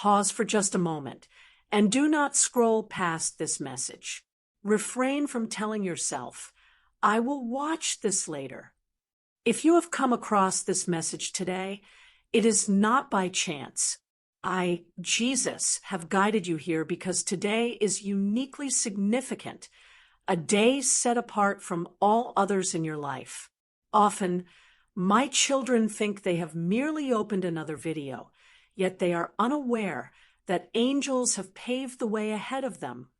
pause for just a moment and do not scroll past this message. Refrain from telling yourself, "I will watch this later." If you have come across this message today, it is not by chance. Jesus, have guided you here because today is uniquely significant, a day set apart from all others in your life. Often, my children think they have merely opened another video, yet they are unaware that angels have paved the way ahead of them,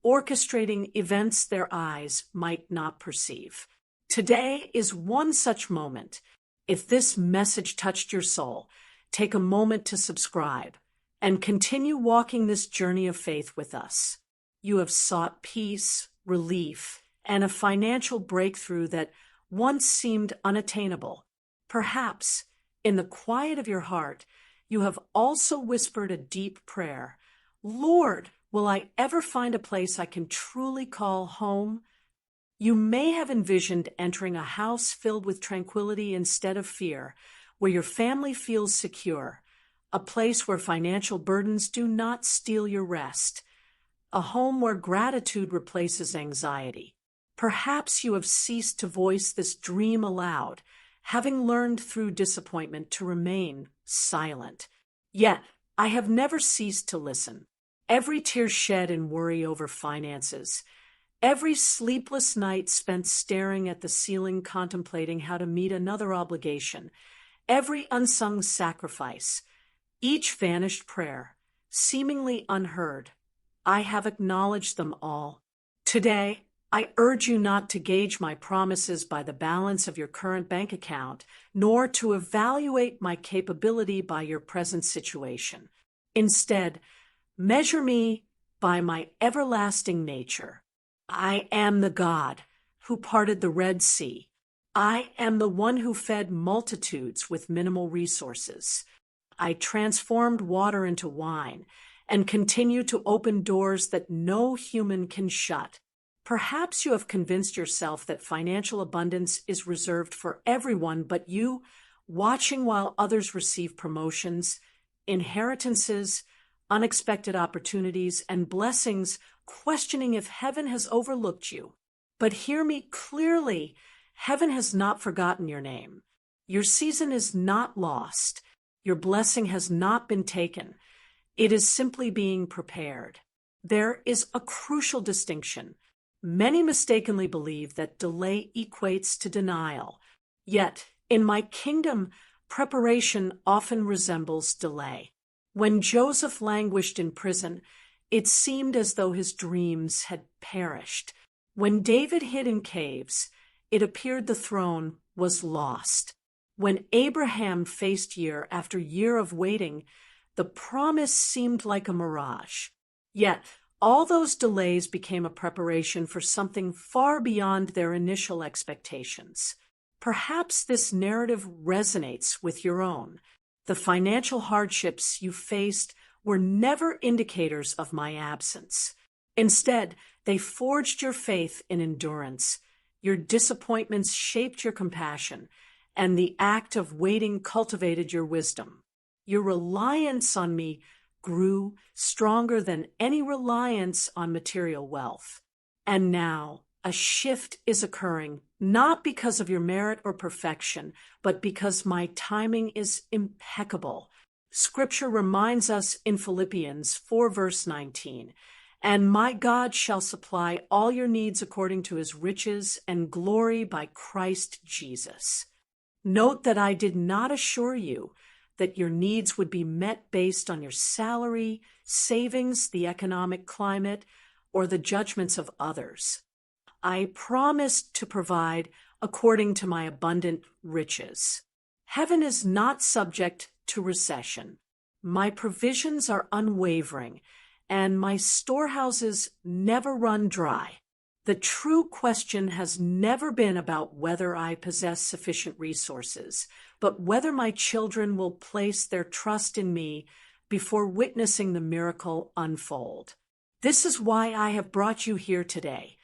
orchestrating events their eyes might not perceive. Today is one such moment. If this message touched your soul, take a moment to subscribe and continue walking this journey of faith with us. You have sought peace, relief, and a financial breakthrough that once seemed unattainable. Perhaps, in the quiet of your heart, you have also whispered a deep prayer. "Lord, will I ever find a place I can truly call home?" You may have envisioned entering a house filled with tranquility instead of fear, where your family feels secure, a place where financial burdens do not steal your rest, a home where gratitude replaces anxiety. Perhaps you have ceased to voice this dream aloud, having learned through disappointment to remain silent. Yet, I have never ceased to listen. Every tear shed in worry over finances, every sleepless night spent staring at the ceiling contemplating how to meet another obligation, every unsung sacrifice, each vanished prayer, seemingly unheard, I have acknowledged them all. Today, I urge you not to gauge my promises by the balance of your current bank account, nor to evaluate my capability by your present situation. Instead, measure me by my everlasting nature. I am the God who parted the Red Sea. I am the one who fed multitudes with minimal resources. I transformed water into wine and continue to open doors that no human can shut. Perhaps you have convinced yourself that financial abundance is reserved for everyone but you, watching while others receive promotions, inheritances, unexpected opportunities, and blessings, questioning if heaven has overlooked you. But hear me clearly, heaven has not forgotten your name. Your season is not lost. Your blessing has not been taken. It is simply being prepared. There is a crucial distinction. Many mistakenly believe that delay equates to denial. Yet, in my kingdom, preparation often resembles delay. When Joseph languished in prison, it seemed as though his dreams had perished. When David hid in caves, it appeared the throne was lost. When Abraham faced year after year of waiting, the promise seemed like a mirage. Yet, all those delays became a preparation for something far beyond their initial expectations. Perhaps this narrative resonates with your own. The financial hardships you faced were never indicators of my absence. Instead, they forged your faith in endurance. Your disappointments shaped your compassion, and the act of waiting cultivated your wisdom. Your reliance on me grew stronger than any reliance on material wealth. And now, a shift is occurring, not because of your merit or perfection, but because my timing is impeccable. Scripture reminds us in Philippians 4 verse 19, "And my God shall supply all your needs according to his riches and glory by Christ Jesus." Note that I did not assure you that your needs would be met based on your salary, savings, the economic climate, or the judgments of others. I promised to provide according to my abundant riches. Heaven is not subject to recession. My provisions are unwavering, and my storehouses never run dry. The true question has never been about whether I possess sufficient resources, but whether my children will place their trust in me before witnessing the miracle unfold. This is why I have brought you here today.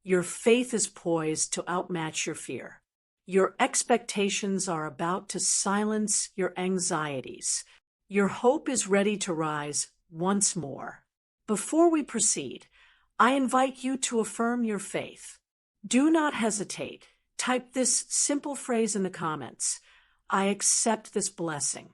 Your faith is poised to outmatch your fear. Your expectations are about to silence your anxieties. Your hope is ready to rise once more. Before we proceed, I invite you to affirm your faith. Do not hesitate. Type this simple phrase in the comments. I accept this blessing.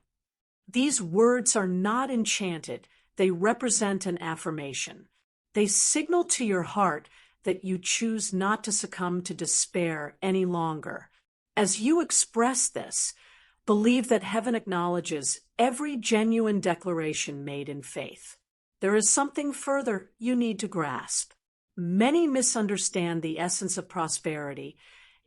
These words are not enchanted. They represent an affirmation. They signal to your heart that you choose not to succumb to despair any longer. As you express this, believe that heaven acknowledges every genuine declaration made in faith. There is something further you need to grasp. Many misunderstand the essence of prosperity,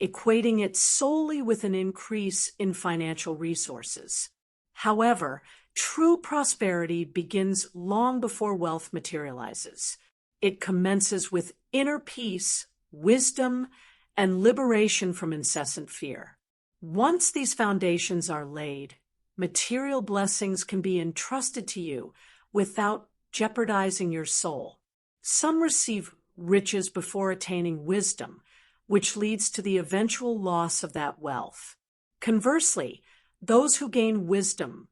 equating it solely with an increase in financial resources. However, true prosperity begins long before wealth materializes. It commences with inner peace, wisdom, and liberation from incessant fear. Once these foundations are laid, material blessings can be entrusted to you without jeopardizing your soul. Some receive riches before attaining wisdom, which leads to the eventual loss of that wealth. Conversely, those who gain wisdom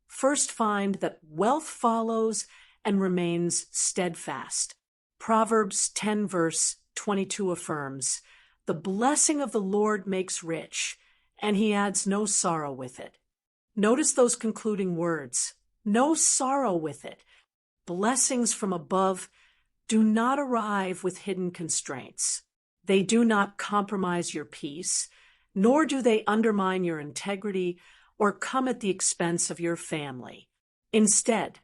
first find that wealth follows and remains steadfast. Proverbs 10 verse 22 affirms, "The blessing of the Lord makes rich, and he adds no sorrow with it." Notice those concluding words, no sorrow with it. Blessings from above do not arrive with hidden constraints. They do not compromise your peace, nor do they undermine your integrity or come at the expense of your family. Instead,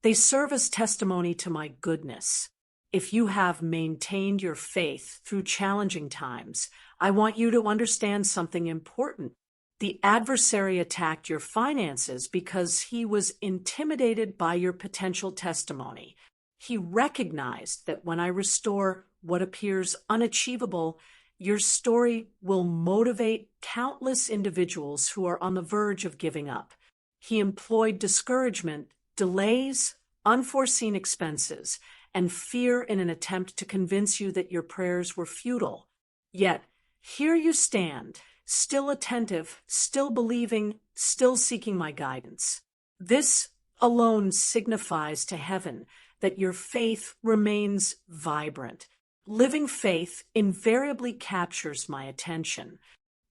they serve as testimony to my goodness. If you have maintained your faith through challenging times, I want you to understand something important. The adversary attacked your finances because he was intimidated by your potential testimony. He recognized that when I restore what appears unachievable, your story will motivate countless individuals who are on the verge of giving up. He employed discouragement, delays, unforeseen expenses, and fear in an attempt to convince you that your prayers were futile. Yet, here you stand, still attentive, still believing, still seeking my guidance. This alone signifies to heaven that your faith remains vibrant. Living faith invariably captures my attention.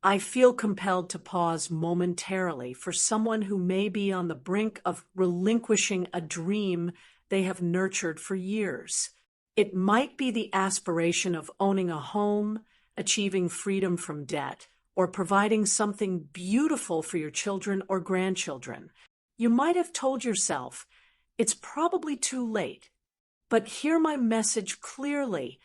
I feel compelled to pause momentarily for someone who may be on the brink of relinquishing a dream they have nurtured for years. It might be the aspiration of owning a home, achieving freedom from debt, or providing something beautiful for your children or grandchildren. You might have told yourself, it's probably too late. But hear my message clearly.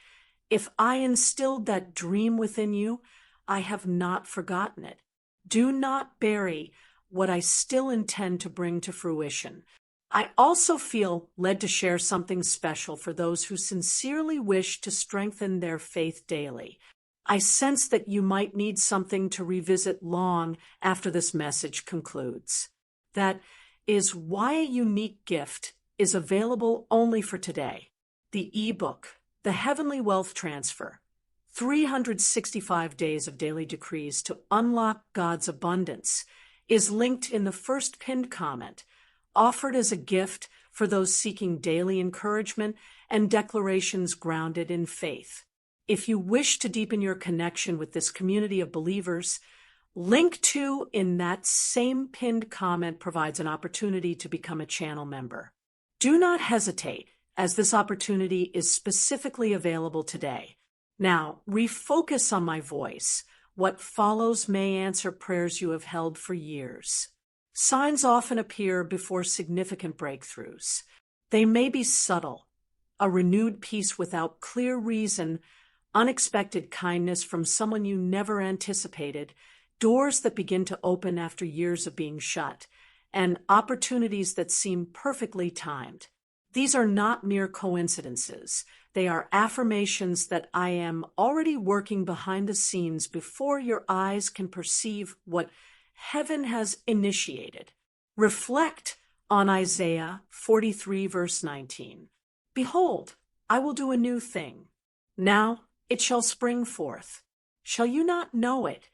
If I instilled that dream within you, I have not forgotten it. Do not bury what I still intend to bring to fruition. I also feel led to share something special for those who sincerely wish to strengthen their faith daily. I sense that you might need something to revisit long after this message concludes. That is why a unique gift is available only for today. The ebook, The Heavenly Wealth Transfer, 365 Days of Daily Decrees to Unlock God's Abundance, is linked in the first pinned comment, offered as a gift for those seeking daily encouragement and declarations grounded in faith. If you wish to deepen your connection with this community of believers, link 2 in that same pinned comment provides an opportunity to become a channel member. Do not hesitate, as this opportunity is specifically available today. Now, refocus on my voice. What follows may answer prayers you have held for years. Signs often appear before significant breakthroughs. They may be subtle, a renewed peace without clear reason, unexpected kindness from someone you never anticipated, doors that begin to open after years of being shut, and opportunities that seem perfectly timed. These are not mere coincidences. They are affirmations that I am already working behind the scenes before your eyes can perceive what heaven has initiated. Reflect on Isaiah 43 verse 19. Behold, I will do a new thing. Now it shall spring forth. Shall you not know it?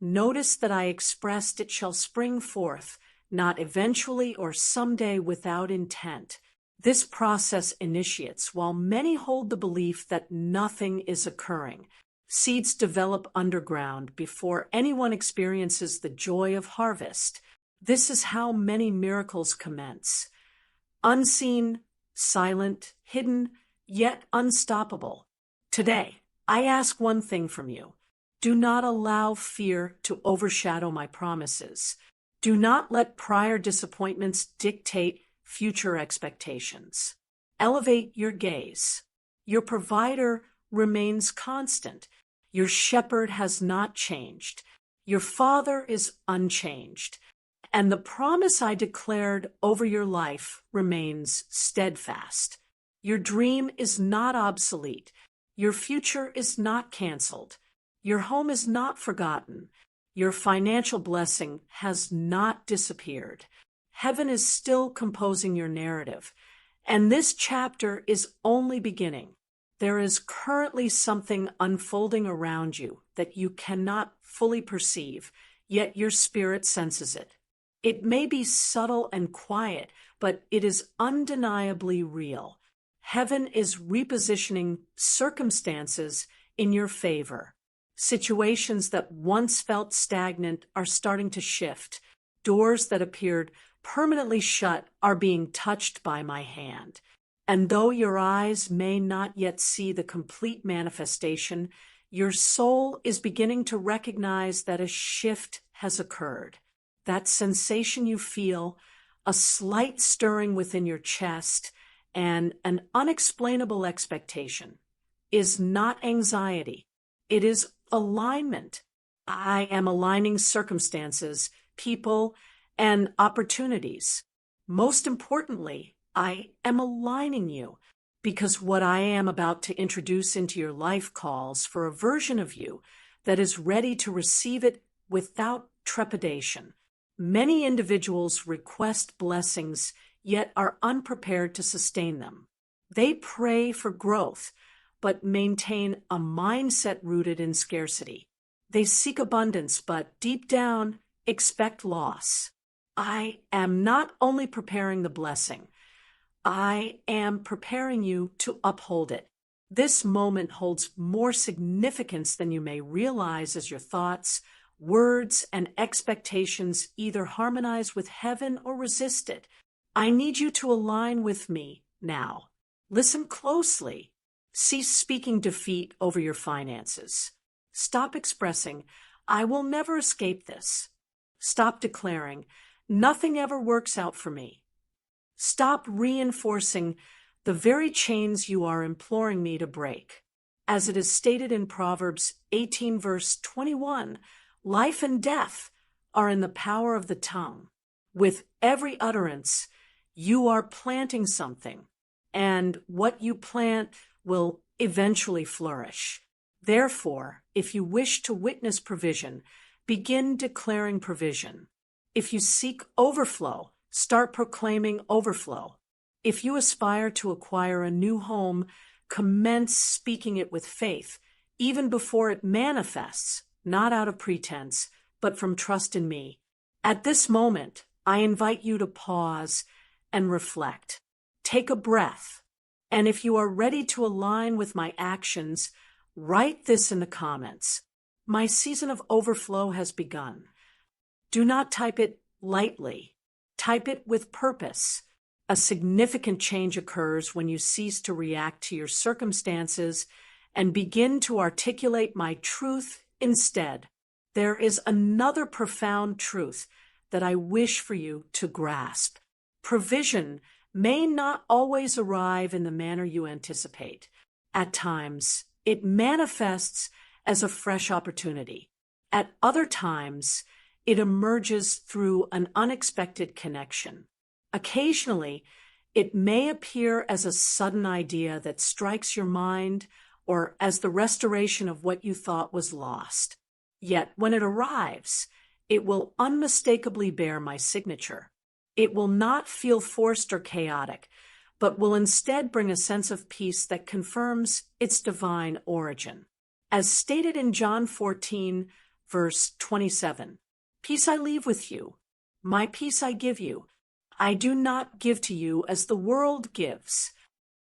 Notice that I expressed it shall spring forth, not eventually or someday without intent. This process initiates while many hold the belief that nothing is occurring. Seeds develop underground before anyone experiences the joy of harvest. This is how many miracles commence. Unseen, silent, hidden, yet unstoppable. Today, I ask one thing from you. Do not allow fear to overshadow my promises. Do not let prior disappointments dictate future expectations. Elevate your gaze. Your provider remains constant. Your shepherd has not changed. Your father is unchanged. And the promise I declared over your life remains steadfast. Your dream is not obsolete. Your future is not canceled. Your home is not forgotten. Your financial blessing has not disappeared. Heaven is still composing your narrative. And this chapter is only beginning. There is currently something unfolding around you that you cannot fully perceive, yet your spirit senses it. It may be subtle and quiet, but it is undeniably real. Heaven is repositioning circumstances in your favor. Situations that once felt stagnant are starting to shift. Doors that appeared permanently shut are being touched by my hand. And though your eyes may not yet see the complete manifestation, your soul is beginning to recognize that a shift has occurred. That sensation you feel, a slight stirring within your chest, and an unexplainable expectation, is not anxiety. It is alignment. I am aligning circumstances, people, and opportunities. Most importantly, I am aligning you because what I am about to introduce into your life calls for a version of you that is ready to receive it without trepidation. Many individuals request blessings yet are unprepared to sustain them. They pray for growth, but maintain a mindset rooted in scarcity. They seek abundance, but deep down expect loss. I am not only preparing the blessing, I am preparing you to uphold it. This moment holds more significance than you may realize as your thoughts, words, and expectations either harmonize with heaven or resist it. I need you to align with me now. Listen closely. Cease speaking defeat over your finances. Stop expressing, I will never escape this. Stop declaring, nothing ever works out for me. Stop reinforcing the very chains you are imploring me to break. As it is stated in Proverbs 18 verse 21, life and death are in the power of the tongue. With every utterance, you are planting something, and what you plant will eventually flourish. Therefore, if you wish to witness provision, begin declaring provision. If you seek overflow, start proclaiming overflow. If you aspire to acquire a new home, commence speaking it with faith, even before it manifests, not out of pretense, but from trust in me. At this moment, I invite you to pause and reflect. Take a breath. And if you are ready to align with my actions, write this in the comments. My season of overflow has begun. Do not type it lightly. Type it with purpose. A significant change occurs when you cease to react to your circumstances and begin to articulate my truth instead. There is another profound truth that I wish for you to grasp. Provision may not always arrive in the manner you anticipate. At times, it manifests as a fresh opportunity. At other times, it emerges through an unexpected connection. Occasionally, it may appear as a sudden idea that strikes your mind or as the restoration of what you thought was lost. Yet, when it arrives, it will unmistakably bear my signature. It will not feel forced or chaotic, but will instead bring a sense of peace that confirms its divine origin. As stated in John 14, verse 27, "Peace I leave with you. My peace I give you. I do not give to you as the world gives.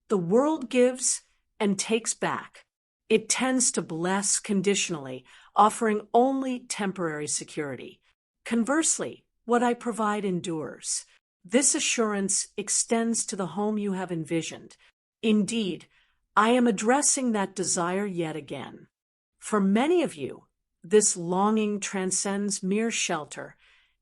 The world gives and takes back. It tends to bless conditionally, offering only temporary security. Conversely, what I provide endures. This assurance extends to the home you have envisioned. Indeed, I am addressing that desire yet again. For many of you, this longing transcends mere shelter.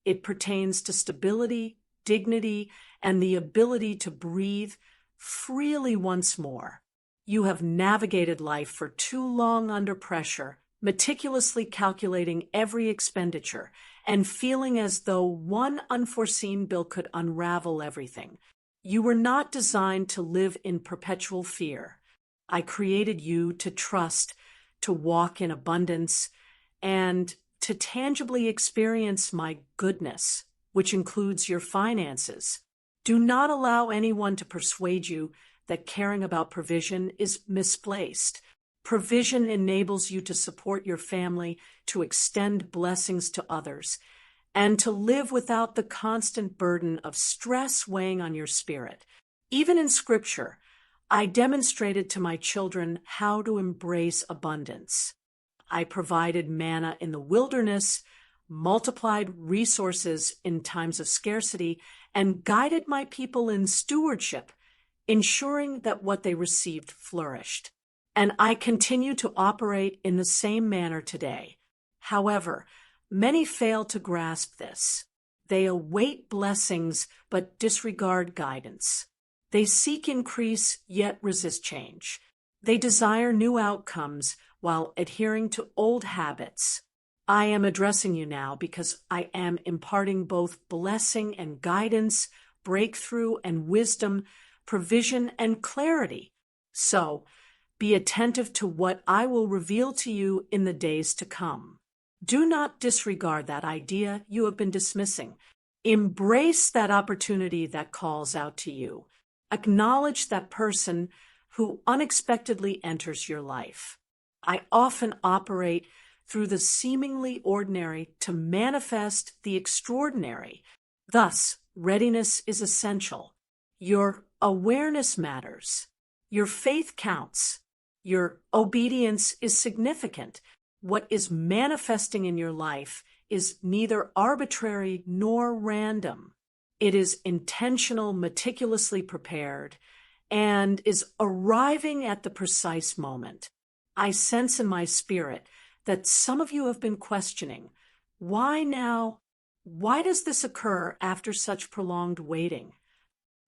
It pertains to stability, dignity, and the ability to breathe freely once more. You have navigated life for too long under pressure, meticulously calculating every expenditure and feeling as though one unforeseen bill could unravel everything. You were not designed to live in perpetual fear. I created you to trust, to walk in abundance, and to tangibly experience my goodness, which includes your finances. Do not allow anyone to persuade you that caring about provision is misplaced. Provision enables you to support your family, to extend blessings to others, and to live without the constant burden of stress weighing on your spirit. Even in Scripture, I demonstrated to my children how to embrace abundance. I provided manna in the wilderness, multiplied resources in times of scarcity, and guided my people in stewardship, ensuring that what they received flourished. And I continue to operate in the same manner today. However, many fail to grasp this. They await blessings but disregard guidance. They seek increase yet resist change. They desire new outcomes while adhering to old habits. I am addressing you now because I am imparting both blessing and guidance, breakthrough and wisdom, provision and clarity. So, be attentive to what I will reveal to you in the days to come. Do not disregard that idea you have been dismissing. Embrace that opportunity that calls out to you. Acknowledge that person who unexpectedly enters your life. I often operate through the seemingly ordinary to manifest the extraordinary. Thus, readiness is essential. Your awareness matters. Your faith counts. Your obedience is significant. What is manifesting in your life is neither arbitrary nor random. It is intentional, meticulously prepared, and is arriving at the precise moment. I sense in my spirit that some of you have been questioning, why now? Why does this occur after such prolonged waiting?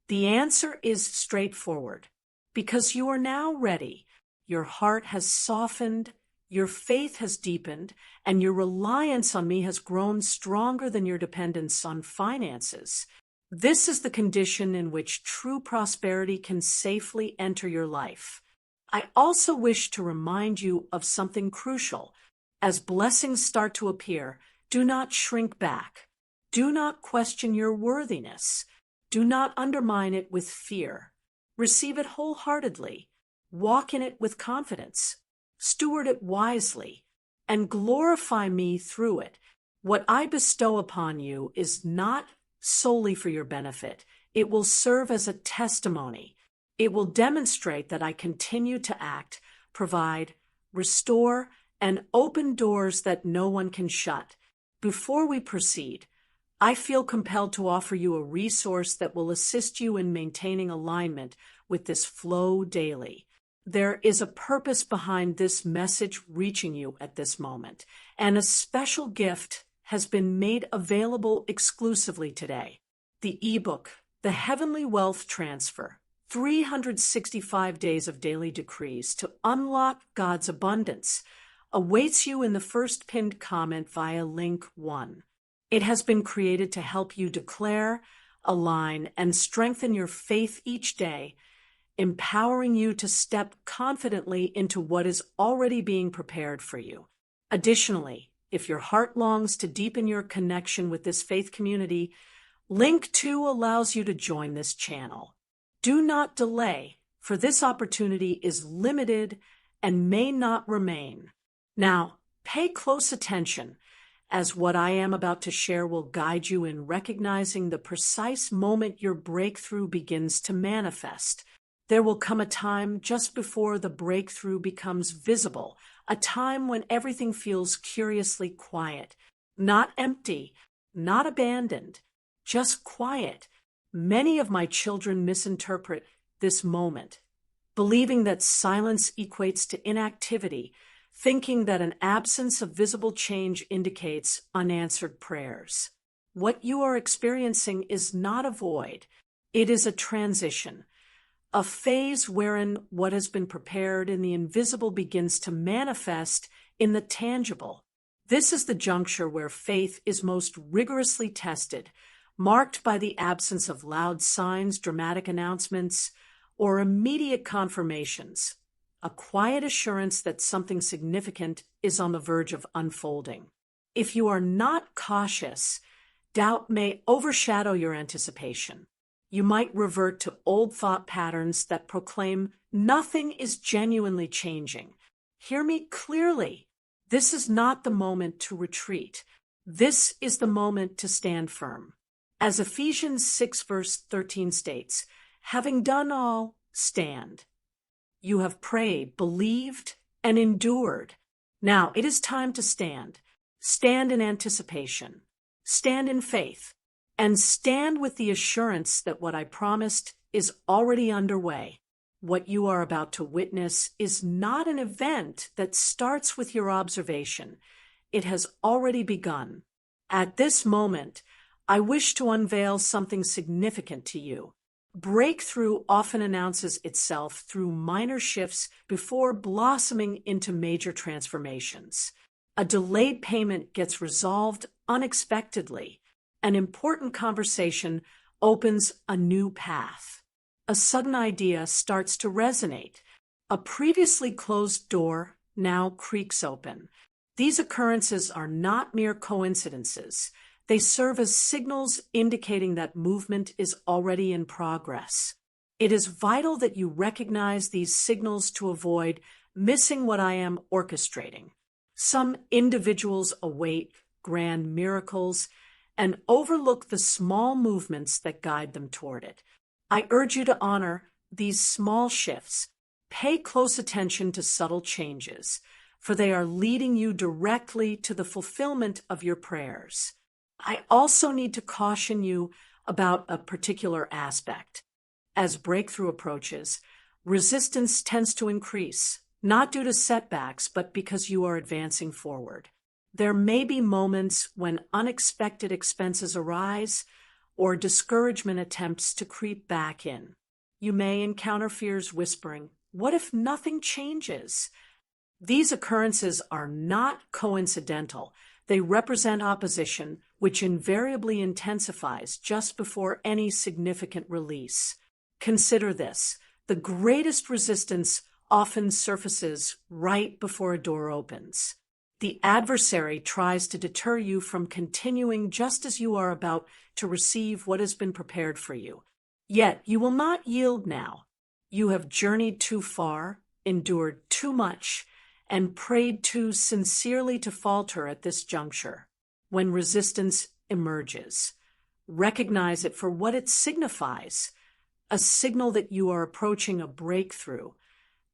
The answer is straightforward. Because you are now ready. Your heart has softened, your faith has deepened, and your reliance on me has grown stronger than your dependence on finances. This is the condition in which true prosperity can safely enter your life. I also wish to remind you of something crucial. As blessings start to appear, do not shrink back. Do not question your worthiness. Do not undermine it with fear. Receive it wholeheartedly. Walk in it with confidence. Steward it wisely, and glorify me through it. What I bestow upon you is not solely for your benefit. It will serve as a testimony. It will demonstrate that I continue to act, provide, restore, and open doors that no one can shut. Before we proceed, I feel compelled to offer you a resource that will assist you in maintaining alignment with this flow daily. There is a purpose behind this message reaching you at this moment, and a special gift has been made available exclusively today. The ebook, The Heavenly Wealth Transfer, 365 Days of Daily Decrees to Unlock God's Abundance, awaits you in the first pinned comment via link 1. It has been created to help you declare, align, and strengthen your faith each day, empowering you to step confidently into what is already being prepared for you. Additionally, if your heart longs to deepen your connection with this faith community, link 2 allows you to join this channel. Do not delay, for this opportunity is limited and may not remain. Now, pay close attention as what I am about to share will guide you in recognizing the precise moment your breakthrough begins to manifest. There will come a time just before the breakthrough becomes visible, a time when everything feels curiously quiet, not empty, not abandoned, just quiet. Many of my children misinterpret this moment, believing that silence equates to inactivity, thinking that an absence of visible change indicates unanswered prayers. What you are experiencing is not a void. It is a transition, a phase wherein what has been prepared in the invisible begins to manifest in the tangible. This is the juncture where faith is most rigorously tested, marked by the absence of loud signs, dramatic announcements, or immediate confirmations, a quiet assurance that something significant is on the verge of unfolding. If you are not cautious, doubt may overshadow your anticipation. You might revert to old thought patterns that proclaim nothing is genuinely changing. Hear me clearly. This is not the moment to retreat. This is the moment to stand firm. As Ephesians 6 verse 13 states, having done all, stand. You have prayed, believed, and endured. Now it is time to stand. Stand in anticipation. Stand in faith. And stand with the assurance that what I promised is already underway. What you are about to witness is not an event that starts with your observation. It has already begun. At this moment, I wish to unveil something significant to you. Breakthrough often announces itself through minor shifts before blossoming into major transformations. A delayed payment gets resolved unexpectedly. An important conversation opens a new path. A sudden idea starts to resonate. A previously closed door now creaks open. These occurrences are not mere coincidences. They serve as signals indicating that movement is already in progress. It is vital that you recognize these signals to avoid missing what I am orchestrating. Some individuals await grand miracles and overlook the small movements that guide them toward it. I urge you to honor these small shifts. Pay close attention to subtle changes, for they are leading you directly to the fulfillment of your prayers. I also need to caution you about a particular aspect. As breakthrough approaches, resistance tends to increase, not due to setbacks, but because you are advancing forward. There may be moments when unexpected expenses arise or discouragement attempts to creep back in. You may encounter fears whispering, "What if nothing changes?" These occurrences are not coincidental. They represent opposition, which invariably intensifies just before any significant release. Consider this: the greatest resistance often surfaces right before a door opens. The adversary tries to deter you from continuing just as you are about to receive what has been prepared for you. Yet you will not yield now. You have journeyed too far, endured too much, and prayed too sincerely to falter at this juncture. When resistance emerges, recognize it for what it signifies: a signal that you are approaching a breakthrough,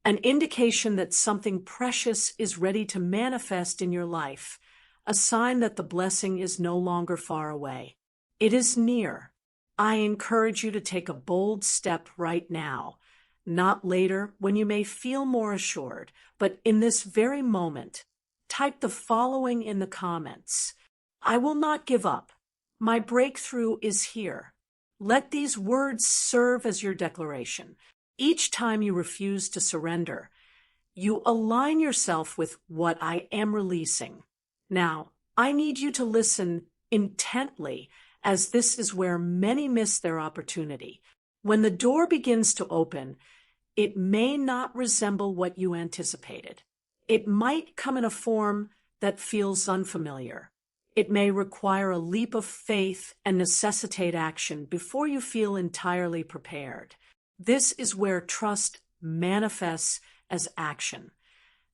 an indication that something precious is ready to manifest in your life, a sign that the blessing is no longer far away. It is near. I encourage you to take a bold step right now, not later when you may feel more assured, but in this very moment. Type the following in the comments: I will not give up. My breakthrough is here. Let these words serve as your declaration. Each time you refuse to surrender, you align yourself with what I am releasing. Now, I need you to listen intently, as this is where many miss their opportunity. When the door begins to open, it may not resemble what you anticipated. It might come in a form that feels unfamiliar. It may require a leap of faith and necessitate action before you feel entirely prepared. This is where trust manifests as action.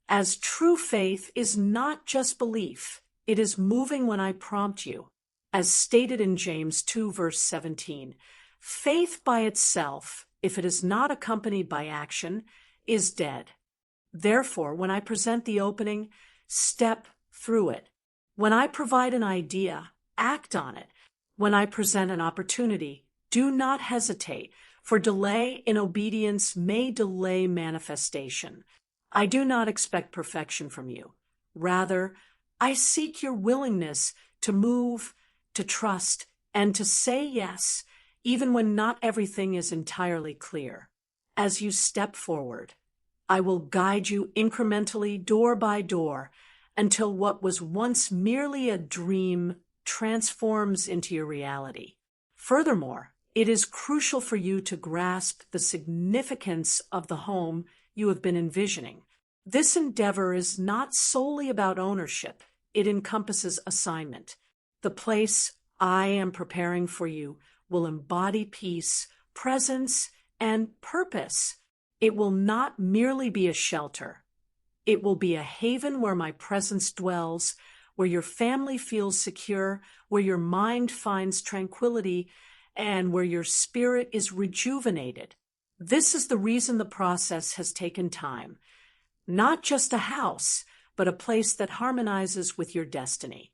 As true faith is not just belief, It is moving when I prompt you. As stated in James 2, verse 17, faith by itself, if it is not accompanied by action, is dead. Therefore, when I present the opening, step through it. When I provide an idea, act on it. When I present an opportunity, do not hesitate, for delay in obedience may delay manifestation. I do not expect perfection from you. Rather, I seek your willingness to move, to trust, and to say yes, even when not everything is entirely clear. As you step forward, I will guide you incrementally, door by door, until what was once merely a dream transforms into your reality. Furthermore, it is crucial for you to grasp the significance of the home you have been envisioning. This endeavor is not solely about ownership. It encompasses assignment. The place I am preparing for you will embody peace, presence, and purpose. It will not merely be a shelter. It will be a haven where my presence dwells, where your family feels secure, where your mind finds tranquility, and where your spirit is rejuvenated. This is the reason the process has taken time. Not just a house, but a place that harmonizes with your destiny.